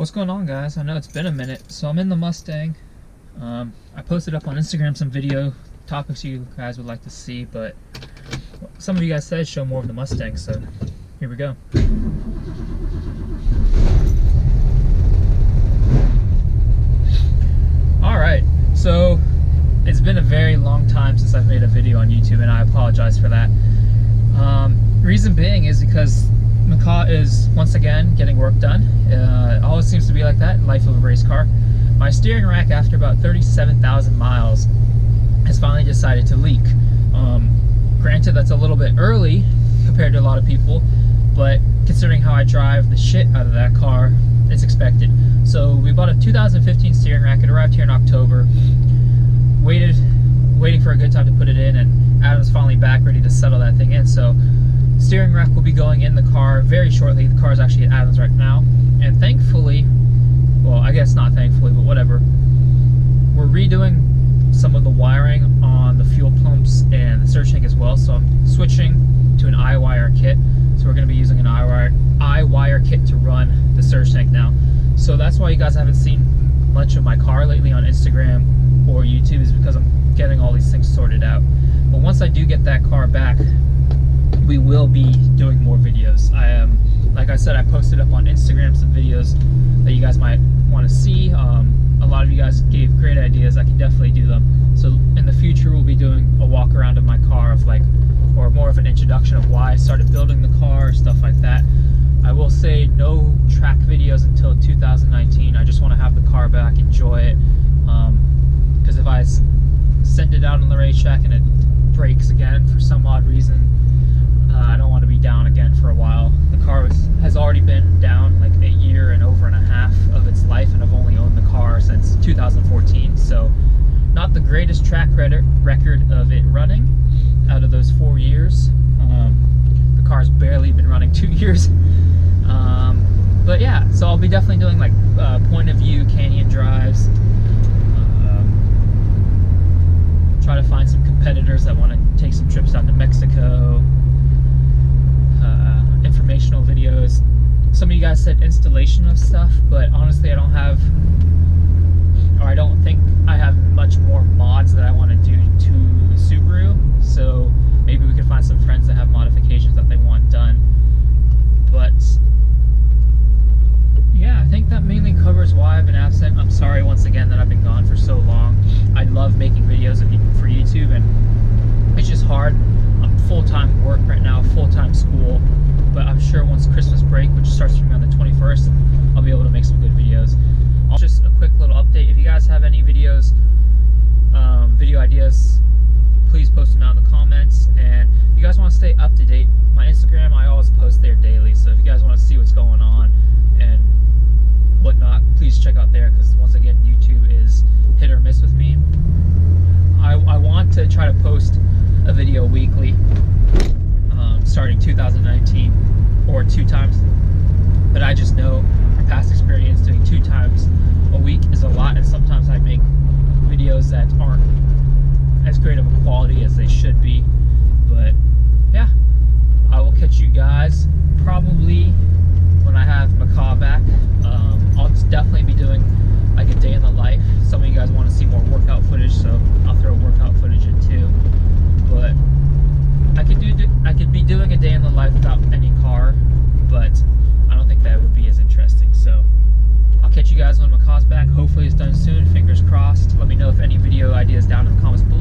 What's going on, guys? I know it's been a minute. So I'm in the Mustang. I posted up on Instagram some video topics you guys would like to see, but some of you guys said show more of the Mustang, so here we go. Alright, so it's been a very long time since I've made a video on YouTube, and I apologize for that. Reason being is because MAKA is once again getting work done. It always seems to be like that in life of a race car. My steering rack, after about 37,000 miles, has finally decided to leak. Granted, that's a little bit early compared to a lot of people, but considering how I drive the shit out of that car, it's expected. So we bought a 2015 steering rack. It arrived here in October. Waiting for a good time to put it in, and Adam's finally back, ready to settle that thing in. So steering rack will be going in the car very shortly. The car is actually at Adam's right now, and thankfully, well, I guess not thankfully, but whatever, we're redoing some of the wiring on the fuel pumps and the surge tank as well. So I'm switching to an iWire kit. So we're going to be using an iWire kit to run the surge tank now. So that's why you guys haven't seen much of my car lately on Instagram or YouTube, is because I'm getting all these things sorted out. But once I do get that car back, we will be doing more videos. Like I said, I posted up on Instagram some videos that you guys might want to see. A lot of you guys gave great ideas. I can definitely do them. So in the future, we'll be doing a walk around of my car, or more of an introduction of why I started building the car, stuff like that. I will say no track videos until 2019. I just want to have the car back, enjoy it. Because if I send it out on the racetrack and it breaks again for some odd reason, I don't want to be down again for a while. The car has already been down like a year and over and a half of its life, and I've only owned the car since 2014, so not the greatest track record of it running out of those 4 years. The car's barely been running 2 years. But yeah, so I'll be definitely doing like point of view canyon drives. Try to find some competitors that want to take some trips down to Mexico. Informational videos. Some of you guys said installation of stuff, but honestly I don't think I have much more mods that I want to do to the Subaru, so maybe we could find some friends that have modifications that they want done. But yeah, I think that mainly covers why I've been absent. I'm sorry once again that I've been gone for so long. I love making videos for YouTube, and it's just hard. I'm full-time work right now, full-time school, but I'm sure once Christmas break, which starts for me on the 21st, I'll be able to make some good videos. Just a quick little update. If you guys have any videos, video ideas, please post them out in the comments. And if you guys want to stay up to date, my Instagram, I always post there daily. So if you guys want to see what's going on and whatnot, please check out there, because once again, YouTube is hit or miss with me. I want to try to post a video weekly starting 2019, or 2 times, but I just know from past experience doing 2 times a week is a lot, and sometimes I make videos that aren't as great of a quality as they should be. But yeah, I will catch you guys probably when I have MAKA back. I'll definitely be doing like a day in the life. Some of you guys want to see more workout footage, so I'll throw workout footage in too. But I could be doing a day in the life without any car, but I don't think that would be as interesting. So I'll catch you guys when MAKA's back. Hopefully it's done soon, fingers crossed. Let me know if any video ideas down in the comments below.